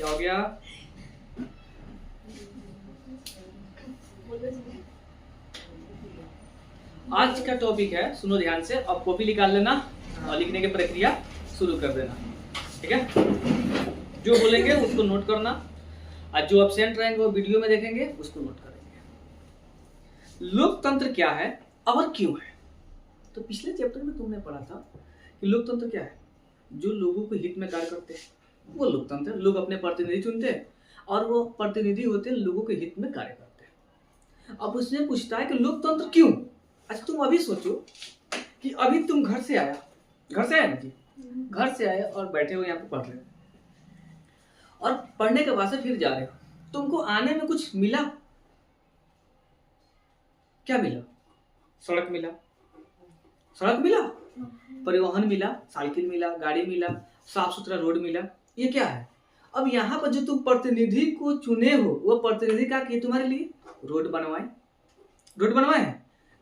क्या हो गया? आज का टॉपिक है, सुनो ध्यान से, अब कॉपी निकाल लेना और लिखने की प्रक्रिया शुरू कर देना। ठीक है, जो बोलेंगे उसको नोट करना, और जो एब्सेंट रहेंगे वो वीडियो में देखेंगे उसको नोट करेंगे। लोकतंत्र क्या है और क्यों है? तो पिछले चैप्टर में तुमने पढ़ा था कि लोकतंत्र क्या है, जो लोगों को हित में कार्य करते हैं वो लोकतंत्र। लोग अपने प्रतिनिधि चुनते हैं और वो प्रतिनिधि होते हैं लोगों के हित में कार्य करते हैं। अब उसने पूछता है कि लोकतंत्र क्यों? अच्छा तुम अभी सोचो कि अभी तुम घर से आया ना जी, घर से आए और बैठे हो यहाँ पे पढ़ रहे हो, और पढ़ने के बाद से फिर जा रहे हो, तुमको आने में कुछ मिला? क्या मिला? सड़क मिला, परिवहन मिला, साइकिल मिला, गाड़ी मिला, साफ सुथरा रोड मिला। ये क्या है? अब यहाँ पर जो तुम प्रतिनिधि को चुने हो, वो प्रतिनिधि क्या किए तुम्हारे लिए? रोड बनवाए।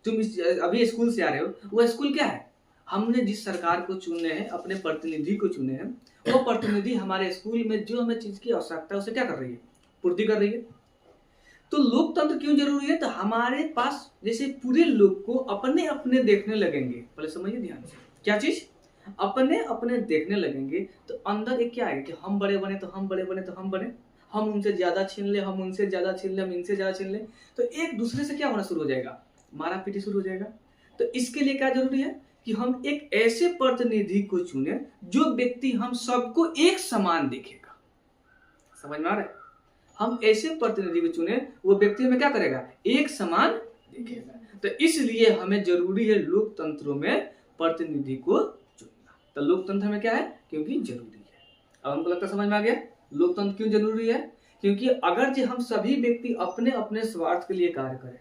तुम अभी स्कूल से आ रहे हो, वो स्कूल क्या है? हमने जिस सरकार को चुने हैं, अपने प्रतिनिधि को चुने हैं, वो प्रतिनिधि हमारे स्कूल में जो हमें चीज की आवश्यकता है उसे क्या कर रही है? पूर्ति कर रही है। तो लोकतंत्र क्यों जरूरी है? तो हमारे पास जैसे पूरे लोग को अपने अपने देखने लगेंगे, पहले समझिए ध्यान से, क्या चीज? अपने अपने देखने लगेंगे तो अंदर एक क्या आएगा कि हम बड़े बने तो हम बने, हम उनसे ज्यादा छीन ले, हम उनसे ज्यादा छीन ले, हम इनसे ज्यादा छीन ले, तो एक दूसरे से क्या होना शुरू हो जाएगा? मारा पीटी शुरू हो जाएगा। तो इसके लिए क्या जरूरी है कि हम एक ऐसे प्रतिनिधि को चुने जो व्यक्ति हम सबको एक समान देखेगा। समझ में आ रहा है? हम ऐसे प्रतिनिधि को चुने, वो व्यक्ति हमें क्या करेगा? एक समान देखेगा। तो इसलिए हमें जरूरी है लोकतंत्रों में प्रतिनिधि को चुनना। तो लोकतंत्र में क्या है? क्योंकि जरूरी है। अब हमको लगता है समझ में आ गया लोकतंत्र क्यों जरूरी है। क्योंकि अगर जो हम सभी व्यक्ति अपने अपने स्वार्थ के लिए कार्य करें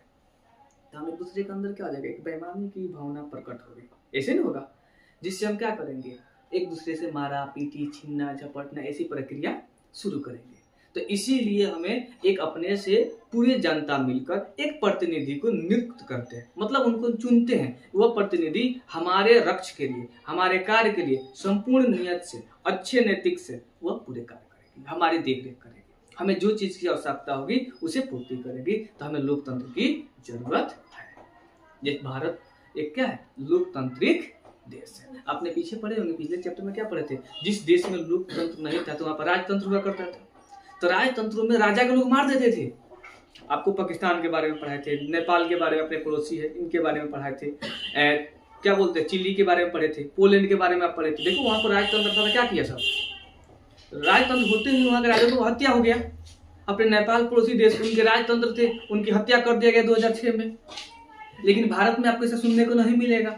तो हम एक दूसरे के अंदर क्या हो जाएगा? एक बेईमानी की भावना प्रकट होगी। ऐसे नहीं होगा, जिससे हम क्या करेंगे? एक दूसरे से मारा पीटी, छीनना झपटना, ऐसी प्रक्रिया शुरू करेंगे। तो इसीलिए हमें एक अपने से पूरी जनता मिलकर एक प्रतिनिधि को नियुक्त करते हैं, मतलब उनको चुनते हैं। वह प्रतिनिधि हमारे रक्ष के लिए, हमारे कार्य के लिए संपूर्ण नियत से, अच्छे नैतिक से वह पूरे कार्य करेगी, हमारी देखरेख करेगी, हमें जो चीज की आवश्यकता होगी उसे पूर्ति करेगी। तो हमें लोकतंत्र की जरूरत है। ये भारत एक क्या है? लोकतांत्रिक देश है। आपने पीछे पढ़े होंगे, पिछले चैप्टर में क्या पढ़े थे? जिस देश में लोकतंत्र नहीं था तो वहां पर राजतंत्र हुआ करता था। तो राजतंत्रों में राजा के लोग मार देते थे। आपको पाकिस्तान के बारे में पढ़ाए थे, नेपाल के बारे में, अपने पड़ोसी है इनके बारे में पढ़ाए थे, क्या बोलते हैं, चिली के बारे में पढ़े थे, पोलैंड के बारे में आप पढ़े थे। देखो वहां पर राजतंत्र था, क्या किया सब? राजतंत्र होते ही वहां के राजा को हत्या हो गया। अपने नेपाल पड़ोसी देश, उनके राजतंत्र थे, उनकी हत्या कर दिया गया 2006 में। लेकिन भारत में आपको ऐसा सुनने को नहीं मिलेगा।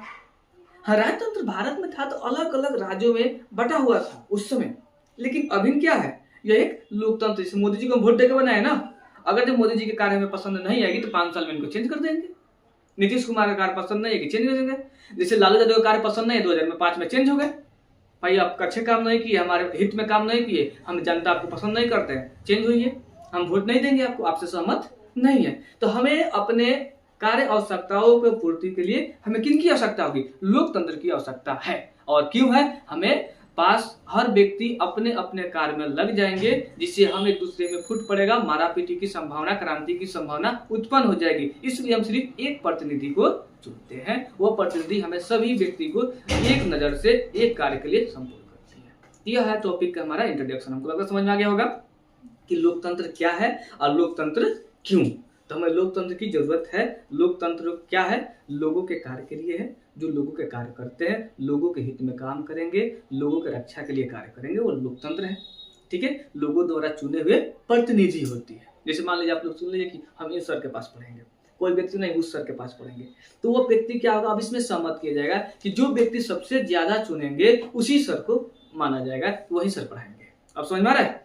हाँ, राजतंत्र भारत में था तो अलग अलग राज्यों में बटा हुआ था उस समय, लेकिन अभी क्या है? यह एक लोकतंत्र। जैसे मोदी जी को वोट देकर बनाया ना, अगर जब मोदी जी के कार्य हमें पसंद नहीं आएगी तो 5 साल में इनको चेंज कर देंगे। नीतीश कुमार का कार्य पसंद नहीं है कि चेंज कर देंगे। जैसे लालू यादव का कार्य पसंद नहीं है, 2005 में चेंज हो गए। भाई आप अच्छे काम नहीं किए, हमारे हित में काम नहीं किए, हम जनता आपको पसंद नहीं करते हैं, चेंज हुई, हम वोट नहीं देंगे आपको, आपसे सहमत नहीं है। तो हमें अपने कार्य आवश्यकताओं को पूर्ति के लिए हमें किन की आवश्यकता होगी? लोकतंत्र की आवश्यकता है। और क्यों है? हमें पास हर व्यक्ति अपने अपने कार्य में लग जाएंगे, जिससे हम एक दूसरे में फूट पड़ेगा, मारापीटी की संभावना, क्रांति की संभावना उत्पन्न हो जाएगी। इसलिए हम सिर्फ एक प्रतिनिधि को चुनते हैं। वो प्रतिनिधि हमें सभी व्यक्ति को एक नजर से एक कार्य के लिए संपूर्ण करती है। यह है टॉपिक का हमारा इंट्रोडक्शन। हमको लगता समझ में आ गया होगा कि लोकतंत्र क्या है और लोकतंत्र क्यों। तो हमें लोकतंत्र की जरूरत है। लोकतंत्र क्या है? लोगों के कार्य के लिए है, जो लोगों के कार्य करते हैं, लोगों के हित में काम करेंगे, लोगों के रक्षा के लिए कार्य करेंगे, वो लोकतंत्र है। ठीक है, लोगों द्वारा चुने हुए प्रतिनिधि होती है। जैसे मान लीजिए आप लोग सुन लीजिए कि हम इस सर के पास पढ़ेंगे, कोई व्यक्ति नहीं उस सर के पास पढ़ेंगे, तो वो व्यक्ति क्या होगा? अब इसमें सहमत किया जाएगा कि जो व्यक्ति सबसे ज्यादा चुनेंगे उसी सर को माना जाएगा, वही सर पढ़ाएंगे। अब समझ में आ रहा है?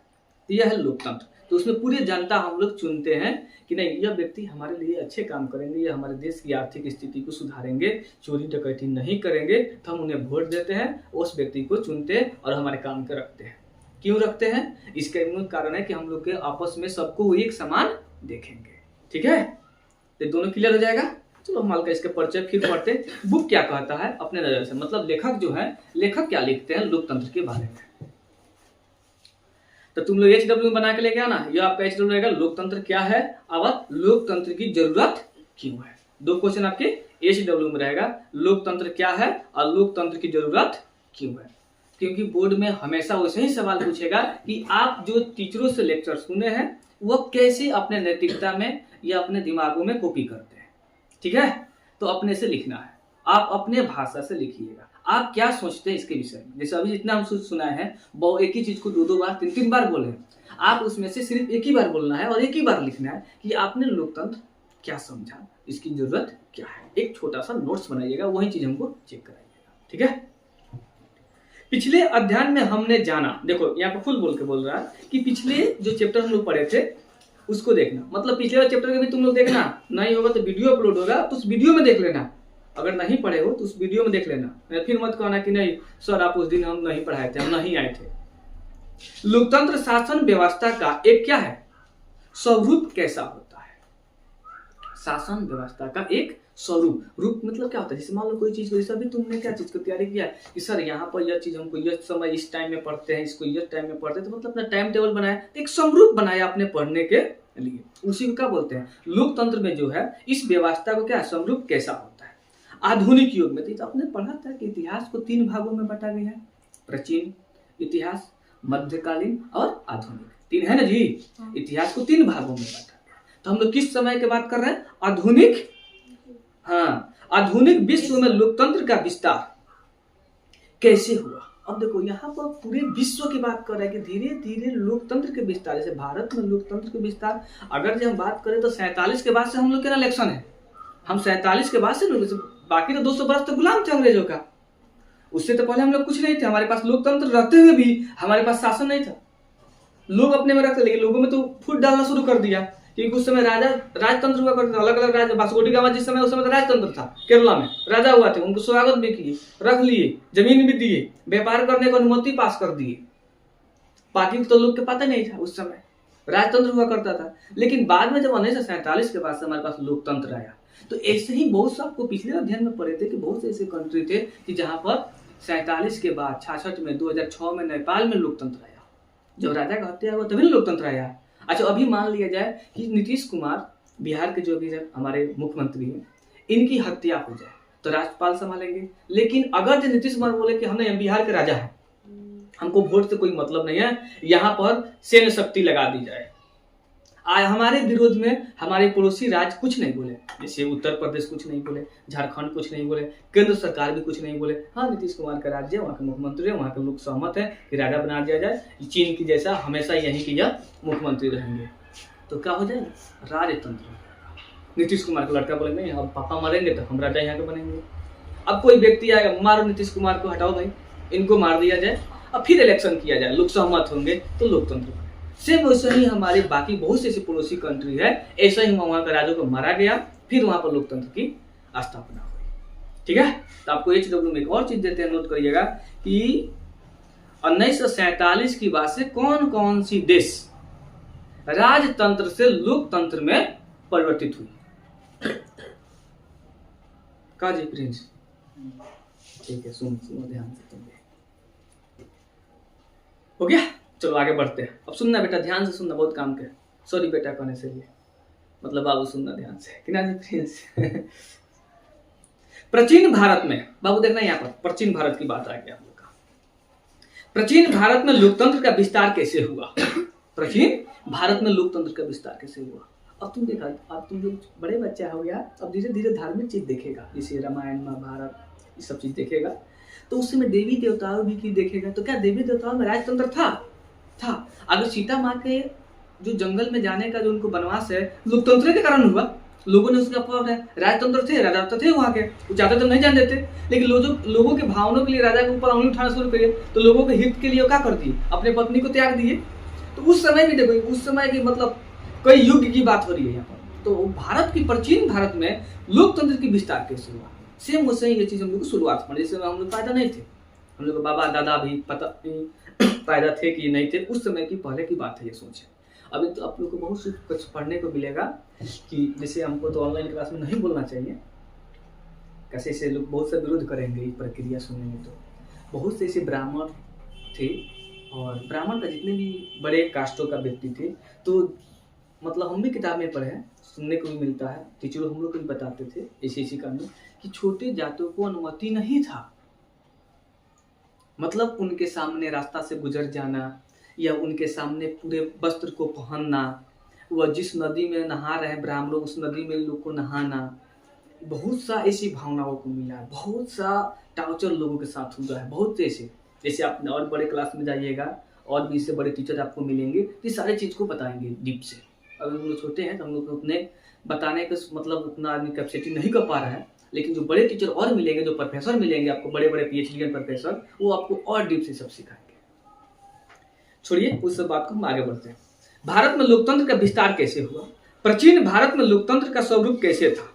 यह है लोकतंत्र। तो उसमें पूरी जनता हम लोग चुनते हैं कि नहीं, यह व्यक्ति हमारे लिए अच्छे काम करेंगे, यह हमारे देश की आर्थिक स्थिति को सुधारेंगे, चोरी डकैती नहीं करेंगे, तो हम उन्हें वोट देते हैं, उस व्यक्ति को चुनते हैं और हमारे काम के रखते हैं। क्यों रखते हैं? इसका मूल कारण है कि हम लोग के आपस में सबको एक समान देखेंगे। ठीक है, तो दोनों क्लियर हो जाएगा। चलो हम हल्का इसके परिचय फिर पढ़ते। बुक क्या कहता है अपने नजर से, मतलब लेखक जो है, लेखक क्या लिखते हैं लोकतंत्र के बारे में। तो तुम लोग HW बना के लेके आना। ये आपका HW रहेगा, लोकतंत्र क्या है और लोकतंत्र की जरूरत क्यों है। 2 क्वेश्चन आपके HW में रहेगा, लोकतंत्र क्या है और लोकतंत्र की जरूरत क्यों है। क्योंकि बोर्ड में हमेशा वैसे ही सवाल पूछेगा कि आप जो टीचरों से लेक्चर सुने हैं वो कैसे अपने नैतिकता में या अपने दिमागों में कॉपी करते हैं। ठीक है, तो अपने से लिखना है, आप अपने भाषा से लिखिएगा, आप क्या सोचते हैं इसके विषय में। जैसे अभी जितना हम सुना है वो एक ही चीज को 2-2 बार 3-3 बार बोले, आप उसमें से सिर्फ एक ही बार बोलना है और एक ही बार लिखना है कि आपने लोकतंत्र क्या समझा, इसकी जरूरत क्या है। एक छोटा सा नोट्स बनाइएगा, वही चीज हमको चेक कराइएगा। ठीक है, पिछले अध्ययन में हमने जाना, देखो यहाँ पे फुल बोल के बोल रहा है कि पिछले जो चैप्टर हम लोग पढ़े थे उसको देखना, मतलब पिछले वाले चैप्टर के भी तुम लोग देखना, नहीं होगा तो वीडियो अपलोड होगा तो उस वीडियो में देख लेना। अगर नहीं पढ़े हो तो उस वीडियो में देख लेना, फिर मत कहना कि नहीं सर आप उस दिन हम नहीं पढ़ाए थे, हम नहीं आए थे। लोकतंत्र शासन व्यवस्था का एक क्या है, स्वरूप कैसा होता है। शासन व्यवस्था का एक स्वरूप, रूप मतलब क्या होता है। जैसे मान लो कोई चीज को, जैसे अभी तुमने क्या चीज को तैयारी किया कि सर यहाँ पर यह चीज हमको यह समय इस टाइम में पढ़ते हैं, इसको यह टाइम में पढ़ते हैं, तो मतलब अपना टाइम टेबल बनाया, एक स्वरूप बनाया अपने पढ़ने के लिए, उसी को क्या बोलते हैं लोकतंत्र में जो है इस व्यवस्था को क्या स्वरूप कैसा होता है। आधुनिक युग में तो आपने पढ़ा था कि इतिहास को 3 भागों में बांटा गया है, प्राचीन इतिहास, मध्यकालीन और आधुनिक, 3 है ना जी। इतिहास को 3 भागों में बांटा गया। तो हम लोग किस समय की बात कर रहे हैं, आधुनिक। हाँ, आधुनिक विश्व में लोकतंत्र का विस्तार कैसे हुआ। अब देखो यहाँ पर पूरे विश्व की बात कर रहे हैं कि धीरे धीरे लोकतंत्र के विस्तार, जैसे भारत में लोकतंत्र के विस्तार अगर जब हम बात करें तो 47 के बाद से हम लोग के इलेक्शन है, हम 47 के बाद से, बाकी तो 200 वर्ष तो गुलाम थे अंग्रेजों का, उससे तो पहले हम लोग कुछ नहीं थे, हमारे पास लोकतंत्र रहते हुए भी हमारे पास शासन नहीं था, लोग अपने में रखते, लेकिन लोगों में तो फूट डालना शुरू कर दिया क्योंकि उस समय राजा राजतंत्र हुआ करते थे, अलग अलग राजा, वास्को डी गामा जिस समय उस समय तो राजतंत्र था, केरला में राजा हुआ थे, उनको स्वागत भी किए, रख लिए, जमीन भी दिए, व्यापार करने को अनुमति पास कर दिए। बाकी तो लोग के पता नहीं था, उस समय राजतंत्र हुआ करता था। लेकिन बाद में जब 1947 के बाद से हमारे पास लोकतंत्र आया, तो ऐसे ही बहुत से आपको पिछले अध्ययन में पढ़े थे कि बहुत से ऐसे कंट्री थे कि जहां पर 47 के बाद 66 में 2006 में नेपाल में लोकतंत्र आया, जब राजा का हत्या हुआ तभी लोकतंत्र आया। अच्छा, अभी मान लिया जाए कि नीतीश कुमार बिहार के जो भी हमारे मुख्यमंत्री हैं, इनकी हत्या हो जाए तो राज्यपाल संभालेंगे, लेकिन अगर जो नीतीश कुमार बोले कि हम बिहार के राजा हैं, हमको वोट से कोई मतलब नहीं है, यहाँ पर सैन्य शक्ति लगा दी जाए, हमारे विरोध में हमारे पड़ोसी राज्य कुछ नहीं बोले, जैसे उत्तर प्रदेश कुछ नहीं बोले, झारखंड कुछ नहीं बोले, केंद्र सरकार भी कुछ नहीं बोले, हाँ नीतीश कुमार का राज्य है, वहाँ के मुख्यमंत्री है, वहाँ के लोग सहमत है कि राजा बना दिया जाए, चीन की जैसा हमेशा यहीं की यह मुख्यमंत्री रहेंगे, तो क्या हो जाएगा, राजतंत्र। नीतीश कुमार का लड़का बोले नहीं, अब पापा मरेंगे तो हम राजा यहाँ के बनेंगे। अब कोई व्यक्ति आएगा, मारो नीतीश कुमार को, हटाओ भाई, इनको मार दिया जाए, अब फिर इलेक्शन किया जाए, लोग सहमत होंगे तो लोकतंत्र। सेम वैसे ही हमारे बाकी बहुत से ऐसी पड़ोसी कंट्री है, ऐसा ही वहां के राजों को मारा गया, फिर वहां पर लोकतंत्र की स्थापना हुई। ठीक है, तो आपको HW में एक और चीज देते हैं, नोट करिएगा कि 1947 की बाद से कौन कौन सी देश राजतंत्र से लोकतंत्र में परिवर्तित हुई। का जी प्रिंस, ठीक है, सुनो ध्यान से, तुम हो गया। चलो आगे बढ़ते हैं। अब सुनना बेटा, ध्यान से सुनना, बहुत काम के, सॉरी बेटा कहने से लिए, मतलब बाबू सुनना ध्यान से, कि ना प्रिंस। प्राचीन भारत में, बाबू देखना यहाँ पर प्राचीन भारत की बात आ गई आप लोग का। प्राचीन भारत में लोकतंत्र का विस्तार कैसे हुआ, प्राचीन भारत में लोकतंत्र का विस्तार कैसे हुआ। अब तुम देखा, अब तुम जो बड़े बच्चा हो गया, अब धीरे धीरे धार्मिक चीज देखेगा, जैसे रामायण महाभारत ये सब चीज देखेगा, तो उस समय देवी देवताओं भी की देखेगा, तो क्या देवी देवताओं में राजतंत्र था। अगर सीता माँ के जो जंगल में जाने का जो उनको वनवास है, लोकतंत्र के कारण हुआ, लोगों ने उसका राजतंत्र थे, राजा तो थे वहां के, वो ज्यादा तो नहीं जान देते, लेकिन लोगों के भावनाओं के लिए राजा के ऊपर उंगली उठाना शुरू किए, तो लोगों के हित के लिए क्या कर दिए, अपने पत्नी को त्याग दिए। तो उस समय भी देखो, उस समय की मतलब कई युग की बात हो रही है यहाँ पर। तो भारत की प्राचीन भारत में लोकतंत्र की विस्तार कैसे हुआ, सेम वैसे ही ये चीज हम लोग को शुरुआत में, जैसे हम लोग पैदा नहीं थे, हम लोग बाबा दादा भी पता पैदा थे कि नहीं थे, उस समय की पहले की बात है ये सोचे। अभी तो आप लोग को बहुत सी कुछ पढ़ने को मिलेगा कि जैसे हमको तो ऑनलाइन क्लास में नहीं बोलना चाहिए, कैसे ऐसे लोग बहुत से विरोध करेंगे, ये प्रक्रिया सुनेंगे तो। बहुत से ऐसे ब्राह्मण थे और ब्राह्मण का जितने भी बड़े कास्टों का व्यक्ति थे, तो मतलब हम भी किताब में पढ़े हैं, सुनने को भी मिलता है, टीचर हम लोग को भी बताते थे ऐसी कानून कि छोटे जातों को अनुमति नहीं था, मतलब उनके सामने रास्ता से गुजर जाना या उनके सामने पूरे वस्त्र को पहनना, वह जिस नदी में नहा रहे ब्राह्मण लोग उस नदी में लोग को नहाना, बहुत सा ऐसी भावनाओं को मिला है, बहुत सा टार्चर लोगों के साथ हुआ है, बहुत ऐसे। जैसे आप और बड़े क्लास में जाइएगा और भी इससे बड़े टीचर आपको मिलेंगे, ये सारे चीज़ को बताएंगे डीप से। अगर हम लोग छोटे हैं तो हम लोग को उतने बताने का मतलब उतना आदमी कैपेसिटी नहीं कर पा रहा है, लेकिन जो बड़े टीचर और मिलेंगे, जो प्रोफेसर मिलेंगे आपको, बड़े बड़े PhD के प्रोफेसर, वो आपको और डीप से सब सिखाएंगे। छोड़िए उस सब बात को, हम आगे बढ़ते हैं। भारत में लोकतंत्र का विस्तार कैसे हुआ, प्राचीन भारत में लोकतंत्र का स्वरूप कैसे था,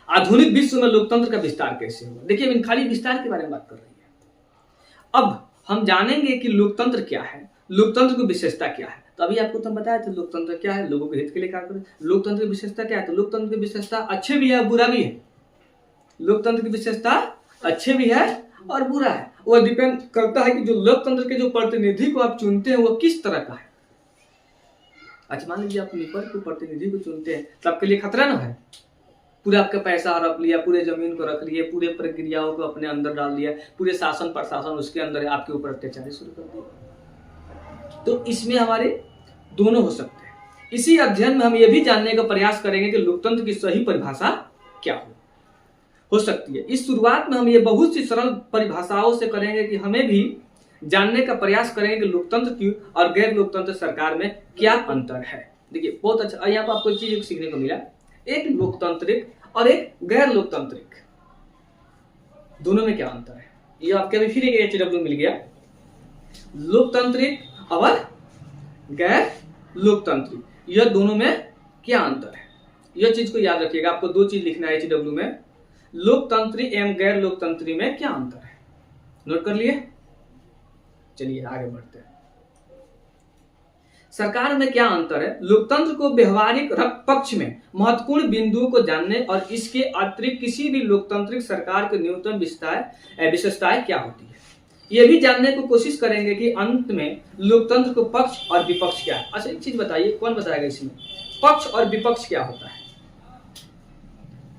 आधुनिक विश्व में लोकतंत्र का विस्तार कैसे हुआ। देखिए इन खाली विस्तार के बारे में बात कर रही है। अब हम जानेंगे कि लोकतंत्र क्या है, लोकतंत्र की विशेषता क्या है। तो अभी आपको तो बताया था लोकतंत्र क्या है, लोगों के हित के लिए कार्य करे। लोकतंत्र की विशेषता क्या है, तो लोकतंत्र की विशेषता अच्छे भी है बुरा भी है। लोकतंत्र की विशेषता अच्छे भी है और बुरा है। वो डिपेंड करता है कि जो लोकतंत्र के जो प्रतिनिधि को आप चुनते हैं वो किस तरह का है। अच्छा मान लीजिए आप ऊपर के प्रतिनिधि को चुनते हैं तो आपके लिए खतरा ना है, पूरा आपका पैसा रख लिया, पूरे जमीन को रख लिए, पूरे प्रक्रियाओं को अपने अंदर डाल दिया, पूरे शासन प्रशासन उसके अंदर आपके ऊपर अत्याचार शुरू कर दिया। तो इसमें हमारे दोनों हो सकते हैं। इसी अध्ययन में हम ये भी जानने का प्रयास करेंगे कि लोकतंत्र की सही परिभाषा क्या हो सकती है। इस शुरुआत में हम ये बहुत सी सरल परिभाषाओं से करेंगे कि हमें भी जानने का प्रयास करेंगे कि लोकतंत्र की और गैर लोकतंत्र सरकार में क्या अंतर है। देखिए बहुत अच्छा, यहाँ पर आपको एक चीज सीखने को मिला, एक लोकतांत्रिक और एक गैर लोकतांत्रिक, दोनों में क्या अंतर है। ये आपके अभी फिर एक HW मिल गया, लोकतांत्रिक और गैर लोकतांत्रिक, यह दोनों में क्या अंतर है, यह चीज को याद रखिएगा। आपको दो चीज लिखना है HW में, लोकतंत्री एवं गैर लोकतंत्री में क्या अंतर है, नोट कर लिए। चलिए आगे बढ़ते हैं। सरकार में क्या अंतर है, लोकतंत्र को व्यवहारिक पक्ष में महत्वपूर्ण बिंदुओं को जानने और इसके अतिरिक्त किसी भी लोकतांत्रिक सरकार के न्यूनतम विशेषताएं क्या होती है, यह भी जानने की कोशिश करेंगे कि अंत में लोकतंत्र को पक्ष और विपक्ष क्या है। अच्छा एक चीज बताइए, कौन बताएगा इसमें पक्ष और विपक्ष क्या होता है,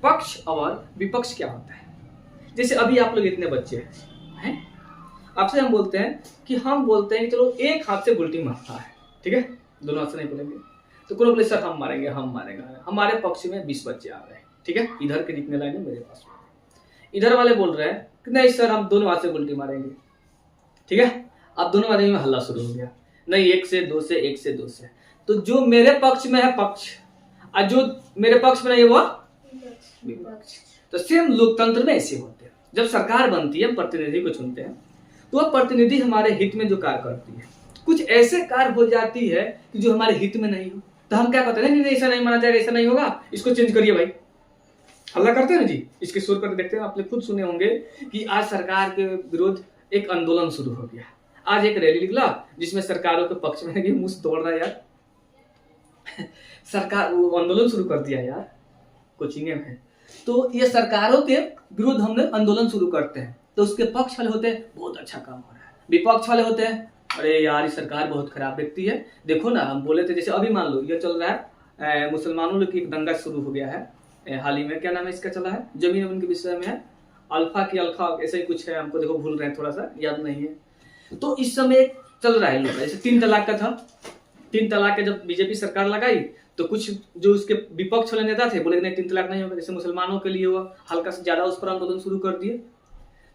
पक्ष और विपक्ष क्या होता है। जैसे अभी आप लोग इतने बच्चे हैं, आपसे हम बोलते हैं कि चलो एक हाथ से उल्टी मारता है, ठीक है, दोनों हाथ से नहीं बोलेंगे, तो कोई बोले सर हम मारेंगे, हमारे पक्ष में 20 बच्चे आ रहे हैं, ठीक है, इधर के लिखने लाइन है मेरे पास, इधर वाले बोल रहे हैं कि नहीं सर हम दोनों हाथ से उल्टी मारेंगे, ठीक है। अब दोनों आदमी में हल्ला शुरू हो गया, नहीं एक से दो से, एक से दो से, तो जो मेरे पक्ष में है पक्ष और जो मेरे पक्ष में नहीं वो विपक्ष। तो सेम लोकतंत्र में ऐसे होते हैं, जब सरकार बनती है प्रतिनिधि को चुनते हैं तो वह प्रतिनिधि हमारे हित में जो कार्य करती है, कुछ ऐसे कार्य हो जाती है कि जो हमारे हित में नहीं हो, तो हम क्या कहते हैं, नहीं ऐसा नहीं माना जाएगा, ऐसा नहीं होगा, इसको चेंज करिए भाई, हल्ला करते हैं ना जी। इसके सुर पर देखते हैं, आपने खुद सुने होंगे कि आज सरकार के विरोध एक आंदोलन शुरू हो गया, आज एक रैली निकला जिसमें सरकारों के पक्ष में मुंह तोड़ रहा है यार सरकार वो आंदोलन शुरू कर दिया यार कोचिंग में। तो ये सरकारों के विरुद्ध हमने आंदोलन शुरू करते हैं, तो उसके पक्ष वाले होते हैं बहुत अच्छा काम हो रहा है, विपक्ष वाले होते हैं अरे यार ये सरकार बहुत खराब व्यक्ति है। देखो ना हम बोले थे, जैसे अभी मान लो ये चल रहा है मुसलमानों लोग की एक दंगा शुरू हो गया है हाल ही में, क्या नाम है इसका चला है, जमीन उनके विषय में है, अल्फा की अल्फा ऐसा ही कुछ है, हमको देखो भूल रहे हैं, थोड़ा सा याद नहीं है। तो इस समय चल रहा है जैसे 3 तलाक का था, 3 तलाक का जब बीजेपी सरकार लगाई तो कुछ जो उसके विपक्ष वाले नेता थे बोले नहीं 3 तलाक नहीं होगा, जैसे मुसलमानों के लिए हुआ, हल्का से ज्यादा उस पर आंदोलन शुरू कर दिए।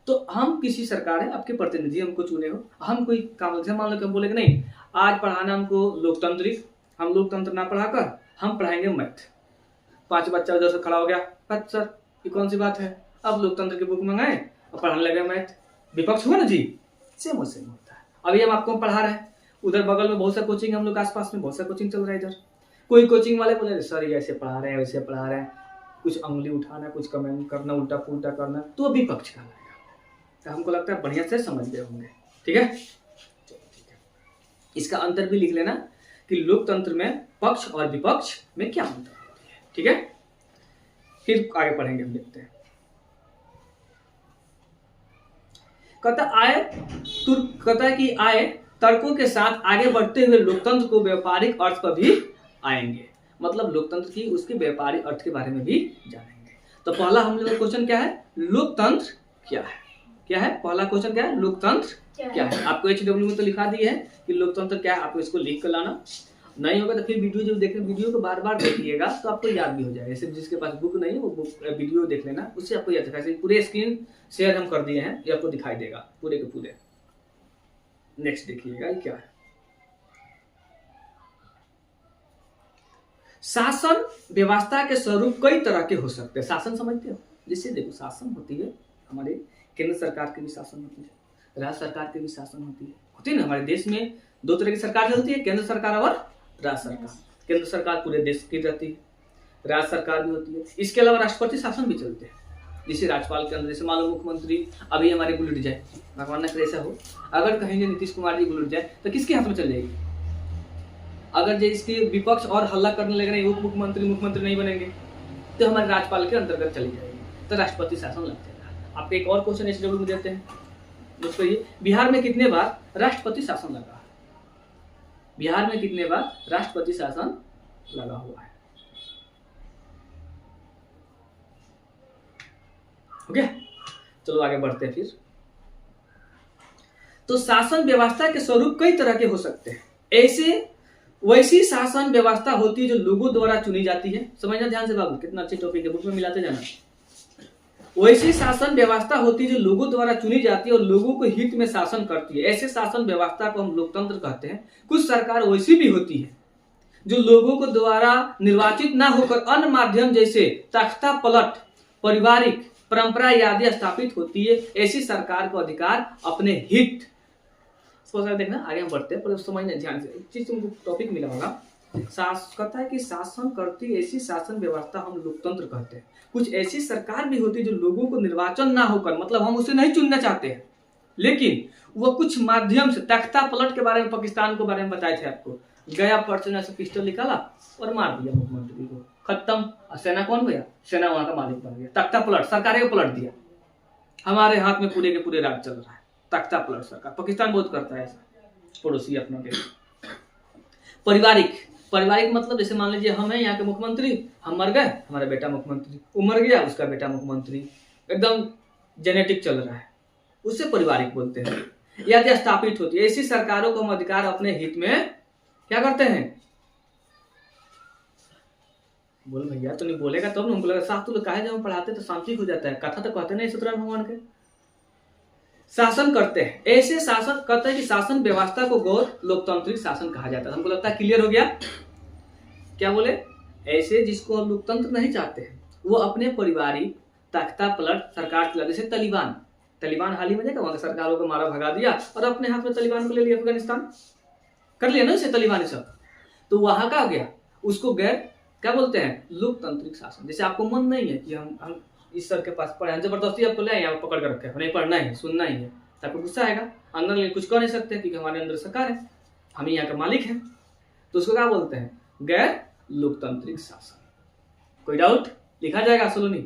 तो हम किसी सरकार है, आपके प्रतिनिधि हमको चुने हो, हम कोई काम मान लो कि हम बोले नहीं आज पढ़ाना हमको लोकतांत्रिक, हम लोकतंत्र ना पढ़ाकर हम पढ़ाएंगे मैथ। 5 बच्चा उधर से खड़ा हो गया, सर ये कौन सी बात है, अब लोकतंत्र की बुक मंगाए और पढ़ाने लगे मैथ, विपक्ष हुआ ना जी, सेम होता है। अभी हम आपको पढ़ा रहे हैं, उधर बगल में बहुत सा कोचिंग, हम लोग आसपास में बहुत सा कोचिंग चल रहा है, इधर कोई कोचिंग वाले बोले सर ये ऐसे पढ़ा रहे हैं वैसे पढ़ा रहे हैं, कुछ उंगली उठाना, कुछ कमेंट करना, उल्टा पुल्टा करना, तो विपक्ष का लगेगा। तो हमको लगता है बढ़िया से समझ गए होंगे, ठीक है। इसका अंतर भी लिख लेना कि लोकतंत्र में पक्ष और विपक्ष में क्या अंतर होती है, ठीक है। फिर आगे पढ़ेंगे, हम देखते हैं। कहता है कि आय तर्कों के साथ आगे बढ़ते हुए लोकतंत्र को व्यापारिक अर्थ पर भी आएंगे, मतलब लोकतंत्र की उसके व्यापारिक अर्थ के बारे में भी जानेंगे। तो पहला हम लोग का क्वेश्चन क्या है, लोकतंत्र क्या है, क्या है पहला क्वेश्चन क्या है, लोकतंत्र क्या है। आपको HW में तो लिखा दिया है कि लोकतंत्र क्या है, आपको इसको लिख कर लाना, नहीं होगा तो फिर वीडियो जो देख वीडियो को बार बार देखिएगा तो आपको याद भी हो जाएगा। सिर्फ जिसके पास बुक नहीं है वो बुक वीडियो देख लेना, उससे आपको याद रहेगा। पूरे स्क्रीन शेयर हम कर दिए हैं, ये आपको दिखाई देगा पूरे के पूरे। नेक्स्ट देखिएगा ये क्या है, शासन व्यवस्था के स्वरूप कई तरह के हो सकते हैं। शासन समझते हो, जिससे देखो शासन होती है हमारे केंद्र सरकार की भी शासन होती है, राज्य सरकार की भी शासन होती है ना। हमारे देश में दो तरह की सरकार चलती है, केंद्र सरकार और राज्य सरकार। केंद्र सरकार पूरे देश की रहती है, राज्य सरकार भी होती है। इसके अलावा राष्ट्रपति शासन भी चलते हैं, जिसे राज्यपाल के अंदर, जैसे मान लो मुख्यमंत्री अभी हमारे गुलट जाए, भगवान न करे ऐसा हो, अगर कहेंगे नीतीश कुमार जी गुलट जाए तो किसके हाथ में चल जाएगी। अगर जो इसके विपक्ष और हल्ला करने लगे नहीं, उप मुख्यमंत्री मुख्यमंत्री नहीं बनेंगे तो हमारे राज्यपाल के अंतर्गत चली जाएगी, तो राष्ट्रपति शासन लग जाएगा। आपको एक और क्वेश्चन HW में देते हैं दोस्तों, ये बिहार में कितने बार राष्ट्रपति शासन लगा है, बिहार में कितने बार राष्ट्रपति शासन लगा हुआ है। ओके, चलो आगे बढ़ते हैं फिर। तो शासन व्यवस्था के स्वरूप कई तरह के हो सकते हैं। ऐसे वैसी शासन व्यवस्था होती है जो लोगों द्वारा चुनी जाती है। समझना ध्यान से बाबू, कितना अच्छी टॉपिक है, बुक में मिलाते जाना। वैसी शासन व्यवस्था होती है जो लोगों द्वारा चुनी जाती है और लोगों को हित में शासन करती है। ऐसे शासन व्यवस्था को हम लोकतंत्र कहते हैं। कुछ सरकार वैसी भी होती है जो लोगों को द्वारा निर्वाचित ना होकर अन्य माध्यम जैसे तख्ता पलट, पारिवारिक परंपरा आदि स्थापित होती है। ऐसी सरकार को अधिकार अपने हित, देखना आगे हम बढ़ते हैं, पर समझना ध्यान से, एक चीज तुमको टॉपिक मिला होगा, कहता है कि शासन करती ऐसी शासन व्यवस्था हम लोकतंत्र कहते हैं। कुछ ऐसी सरकार भी होती है जो लोगों को निर्वाचन ना होकर, मतलब हम उसे नहीं चुनना चाहते हैं, लेकिन वो कुछ माध्यम से, तख्ता पलट के बारे में, पाकिस्तान के बारे में बताए थे आपको, गया पर्सन से पिस्टल निकाला और मार दिया मुख्यमंत्री को, खत्म। सेना कौन गया, सेना वहां का मालिक बन गया। तख्ता पलट, सरकार को पलट दिया, हमारे हाथ में पूरे के पूरे राज चल रहा है। तख्ता पलट सरकार, पाकिस्तान बहुत करता है ऐसा, पड़ोसी अपना के। पारिवारिक, पारिवारिक मतलब जैसे मान लीजिए हम हैं यहाँ के मुख्यमंत्री, हम मर गए, हमारा बेटा मुख्यमंत्री, वो मर गया, उसका बेटा मुख्यमंत्री, एकदम जेनेटिक चल रहा है, उससे पारिवारिक बोलते हैं। यदि स्थापित होती है ऐसी सरकारों को हम अधिकार अपने हित में क्या करते हैं, बोल भैया तो नहीं बोलेगा तब हमको लगा साफ, तो लोग कहे जब हम पढ़ाते तो शांति हो जाता है, कथा तो कहते नहीं सत्यनारायण भगवान के। शासन करते हैं, ऐसे शासन कहते हैं कि शासन व्यवस्था को गौर लोकतांत्रिक शासन कहा जाता है। हमको लगता है क्लियर हो गया। क्या बोले, ऐसे जिसको हम लोकतंत्र नहीं चाहते हैं वो अपने पारिवारिक तख्ता पलट सरकार चला, जैसे तालिबान, तालिबान हाल ही में देखा, वहां सरकारों को मारा भगा दिया और अपने हाथ में तालिबान को ले लिया, अफगानिस्तान कर लिया ना इसे तालिबान सब, तो वहां का गया, उसको गैर क्या बोलते हैं, लोकतांत्रिक शासन। जैसे आपको मन नहीं है कि हम इस सर के पास पढ़े, जबरदस्ती आपको ले यहाँ पकड़ कर रखे, नहीं पढ़ना है, सुनना ही है, तो आपको गुस्सा आएगा, अंदर कुछ कर नहीं सकते क्योंकि हमारे अंदर सरकार है, हम ही यहाँ के मालिक हैं, तो उसको क्या बोलते हैं, गैर लोकतांत्रिक शासन। कोई डाउट, लिखा जाएगा सोलोनी।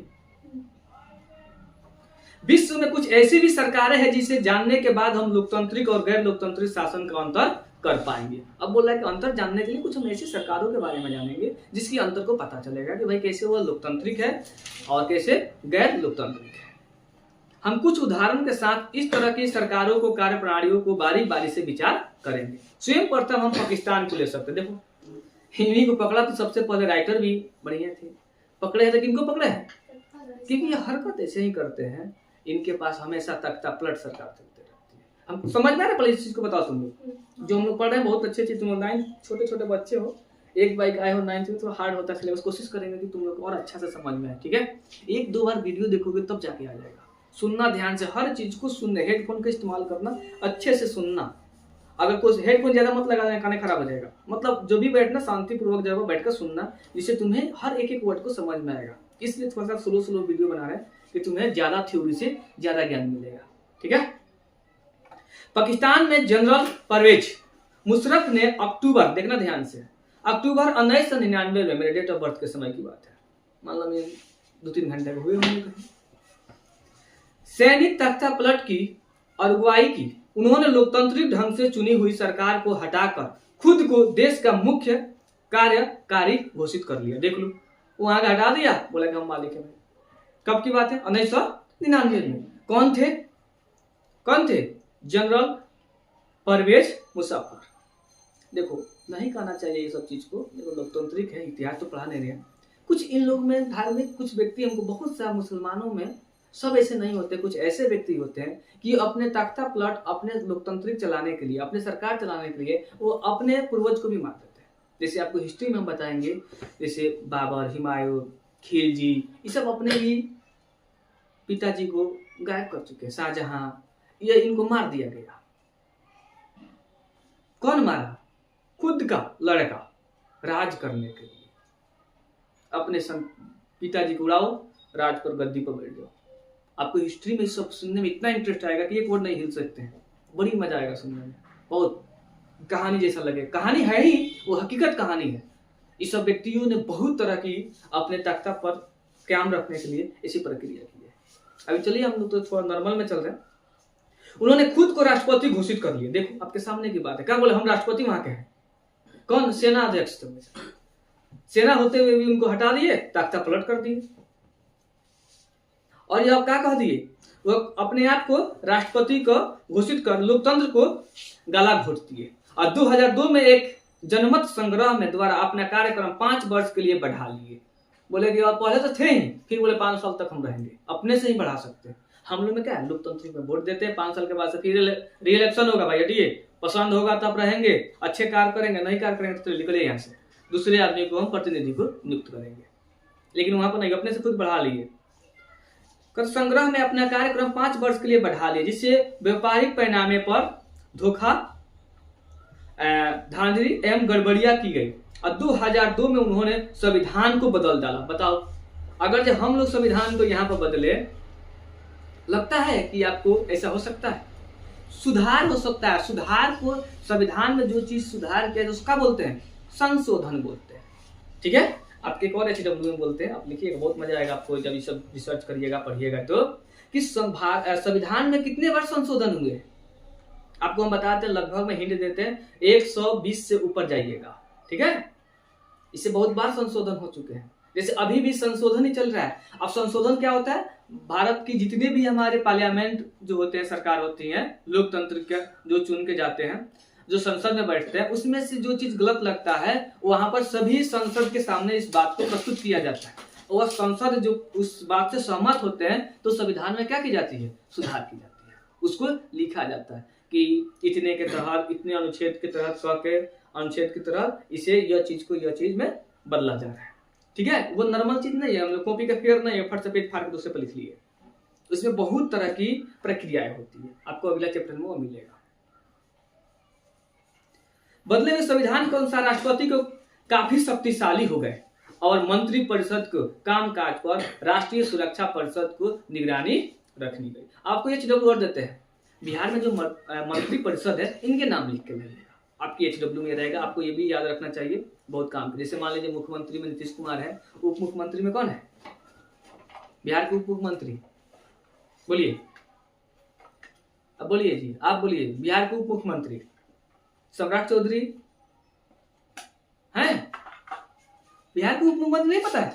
विश्व में कुछ ऐसी भी सरकारें हैं जिसे जानने के बाद हम लोकतांत्रिक और गैर लोकतांत्रिक शासन का अंतर कर पाएंगे। अब बोल रहा है कि अंतर जानने के लिए कुछ हम ऐसी सरकारों के बारे में जानेंगे जिसकी अंतर को पता चलेगा कि भाई कैसे वो लोकतांत्रिक है और कैसे गैर लोकतांत्रिक है। हम कुछ उदाहरण के साथ इस तरह की सरकारों को, कार्य प्रणालियों को बारी बारी से विचार करेंगे। स्वयं प्रथम हम पाकिस्तान को ले सकते, देखो इन्हीं को पकड़ा तो सबसे पहले राइटर भी बढ़िया थे, पकड़े हैं, लेकिन इनको पकड़े हैं क्योंकि ये हरकत ऐसे ही करते हैं, इनके पास हमेशा तख्ता पलट सरकार चलते रहती है। हम समझ में आ रहा है, पहले इस चीज को बताओ तुम लोग, जो हम लोग पढ़ रहे हैं बहुत अच्छी चीज, तुम लोग 9 छोटे छोटे बच्चे हो, एक बाइक आए हो 9th में, तो हार्ड होता है, कोशिश करेंगे कि तुम लोग और अच्छा से समझ में आए, ठीक है। 1-2 बार वीडियो देखोगे तब जाके आ जाएगा। सुनना ध्यान से, हर चीज को सुनने, हेडफोन का इस्तेमाल करना, अच्छे से सुनना। अगर कोई हेडफोन ज्यादा मत लगा, कान खराब हो जाएगा। मतलब जो भी बैठना शांतिपूर्वक जगह बैठकर सुनना, जिससे तुम्हें हर एक वर्ड को समझ में आएगा। इसलिए थोड़ा सा स्लो वीडियो बना रहे हैं कि तुम्हें ज्यादा थ्योरी से ज्यादा ज्ञान मिलेगा, ठीक है। पाकिस्तान में जनरल परवेज मुशर्रफ ने अक्टूबर, देखना ध्यान से, अक्टूबर 1999 में, मेरे डेट ऑफ बर्थ के समय की बात है, मान लो 2-3 घंटे हुए होंगे, सैनिक तख्ता पलट की अगुवाई की उन्होंने लोकतांत्रिक ढंग से चुनी हुई सरकार को हटाकर खुद को देश का मुख्य कार्यकारी घोषित कर लिया। देख लो, वहां का हटा दिया, बोला कि हम मालिक है। कब की बात है? 1999 में। कौन थे? जनरल परवेज मुशर्रफ। देखो, नहीं कहना चाहिए ये सब चीज को, देखो लोकतांत्रिक है, इतिहास तो पढ़ा नहीं रहे। कुछ इन लोग में धार्मिक कुछ व्यक्ति हमको बहुत सा मुसलमानों में सब ऐसे नहीं होते, कुछ ऐसे व्यक्ति होते हैं कि अपने तख्ता पलट अपने लोकतांत्रिक चलाने के लिए, अपने सरकार चलाने के लिए वो अपने पूर्वज को भी मार देते हैं। जैसे आपको हिस्ट्री में हम बताएंगे, जैसे बाबर, हुमायूं, खिलजी, ये सब अपने ही पिताजी को गायब कर चुके हैं। शाहजहां, ये इनको मार दिया गया। कौन मारा? खुद का लड़का राज करने के लिए। अपने पिताजी को उड़ाओ, राज पर गद्दी पर बैठ जाओ। आपको हिस्ट्री में सब सुनने में इतना इंटरेस्ट आएगा कि एक वर्ड नहीं हिल सकते हैं, बड़ी मजा आएगा सुनने में, बहुत कहानी जैसा लगे। कहानी है ही, वो हकीकत कहानी है। इस सब व्यक्तियों ने बहुत तरह की अपने तख्ता पर कायम रखने के लिए ऐसी प्रक्रिया की है। अभी चलिए हम लोग तो थोड़ा नॉर्मल में चल रहे हैं। उन्होंने खुद को राष्ट्रपति घोषित कर लिए। देखो आपके सामने की बात है, क्या बोले? हम राष्ट्रपति वहां के हैं। कौन? सेना अध्यक्ष थे। सेना होते हुए भी उनको हटा दिए, तख्ता पलट कर दिए। और यह क्या कह दिए? वो अपने आप को राष्ट्रपति को घोषित कर लोकतंत्र को गला घोट दिए। और 2002 में एक जनमत संग्रह में द्वारा अपना कार्यक्रम 5 वर्ष के लिए बढ़ा लिए। बोले कि और पहले तो थे ही, फिर बोले 5 साल तक हम रहेंगे, अपने से ही बढ़ा सकते हैं। हम लोग में क्या है, लोकतंत्र में वोट देते हैं, 5 साल के बाद से फिर री इलेक्शन होगा, भाई हटिए, पसंद होगा तब रहेंगे, अच्छे कार्य करेंगे, नहीं कार्य करेंगे तो निकले यहाँ से, दूसरे आदमी को हम प्रतिनिधि को नियुक्त करेंगे। लेकिन वहां पर नहीं, अपने से खुद बढ़ा लिए। संग्रह में अपना कार्यक्रम 5 वर्ष के लिए बढ़ा लिए, जिससे व्यापारिक परिणामे पर धोखा, धांधली एवं गड़बड़ियां की गई। और 2002 में उन्होंने संविधान को बदल डाला। बताओ, अगर जब हम लोग संविधान को यहाँ पर बदले, लगता है कि आपको ऐसा हो सकता है? सुधार हो सकता है। सुधार को, संविधान में जो चीज सुधार किया उसका बोलते हैं संशोधन बोलते हैं। ठीक है, आपके एक और HW में बोलते हैं, आप लिखिएगा, बहुत मजा आएगा आपको जब ये सब रिसर्च करिएगा, पढ़िएगा तो, कि संविधान में कितने बार संशोधन हुए। आपको हम बताते हैं, लगभग में हिंट देते हैं, 120 से ऊपर जाइएगा। ठीक है, इससे बहुत बार संशोधन हो चुके हैं। जैसे अभी भी संशोधन ही चल रहा है। अब संशोधन क्या होता है? भारत की जितने भी हमारे पार्लियामेंट जो होते हैं, सरकार होती है, लोकतंत्र के जो चुन के जाते हैं, जो संसद में बैठते हैं, उसमें से जो चीज गलत लगता है वहां पर सभी संसद के सामने इस बात को प्रस्तुत किया जाता है। और संसद जो उस बात से सहमत होते हैं तो संविधान में क्या की जाती है? सुधार की जाती है। उसको लिखा जाता है कि इतने के तहत, इतने अनुच्छेद के तहत, 100 के अनुच्छेद की तरह इसे यह चीज को यह चीज में बदला जा रहा है। ठीक है, वो नॉर्मल चीज नहीं है, हम लोग कॉपी का फेयर नहीं है, फट से पेज फाड़ के दूसरे पर लिख लिए। उसमें बहुत तरह की प्रक्रियाएं होती है, आपको अगला चैप्टर में वो मिलेगा। बदले में संविधान के अनुसार राष्ट्रपति को काफी शक्तिशाली हो गए और मंत्री परिषद को कामकाज पर राष्ट्रीय सुरक्षा परिषद को निगरानी रखनी गई। आपको ये HW और देते हैं, बिहार में जो मंत्री परिषद है, इनके नाम लिख के मिलेगा, आपकी HW में रहेगा। आपको ये भी याद रखना चाहिए, बहुत काम के। जैसे मान लीजिए मुख्यमंत्री में नीतीश कुमार है, उप मुख्यमंत्री में कौन है? बिहार के उप मुख्यमंत्री, बोलिए, अब बोलिए जी, आप बोलिए। बिहार के उप मुख्यमंत्री सम्राट चौधरी हैं। बिहार के उप मुख्यमंत्री नहीं पता है?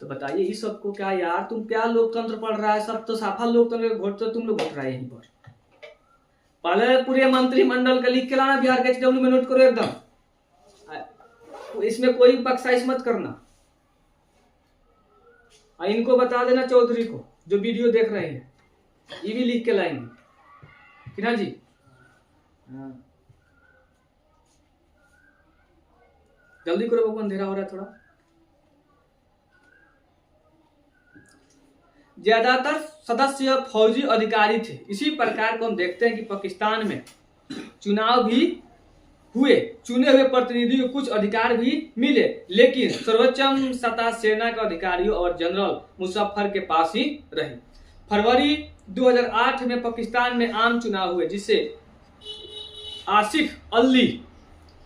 तो बताइए इस सबको क्या यार, तुम क्या लोकतंत्र पढ़ रहा है? सब तो साफा लोकतंत्र घोट तो तुम लोग घोट रहा है यहीं पर। पहले पूरे मंत्रिमंडल का लिख के लाना, बिहार के HW में नोट करो एकदम, इसमें कोई बख्शाइश मत करना। इनको बता देना चौधरी को, जो वीडियो देख रहे हैं, ये भी लिख के लाएंगे किना जी। हाँ, जल्दी करो बाबू, अंधेरा हो रहा है थोड़ा। ज्यादातर सदस्य फौजी अधिकारी थे। इसी प्रकार को हम देखते हैं कि पाकिस्तान में चुनाव भी हुए, चुने हुए प्रतिनिधि को कुछ अधिकार भी मिले, लेकिन सर्वोच्च सत्ता सेना के अधिकारियों और जनरल मुशर्रफ के पास ही रही। फरवरी 2008 में पाकिस्तान में आम चुनाव हुए, जिसे आसिफ अली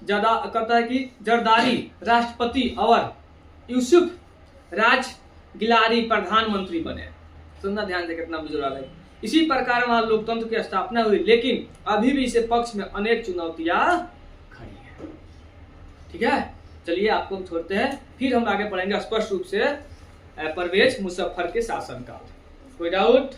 ज्यादा कहता है कि जरदारी राष्ट्रपति और यूसुफ राज गिलारी प्रधानमंत्री बने। सुनना ध्यान से, कितना बुजुर्ग है। इसी प्रकार वहां लोकतंत्र की स्थापना हुई, लेकिन अभी भी इसे पक्ष में अनेक चुनौतियां खड़ी हैं। ठीक है, चलिए आपको हम छोड़ते हैं, फिर हम आगे पढ़ेंगे स्पष्ट रूप से परवेज मुशर्रफ के शासनकाल। कोई डाउट?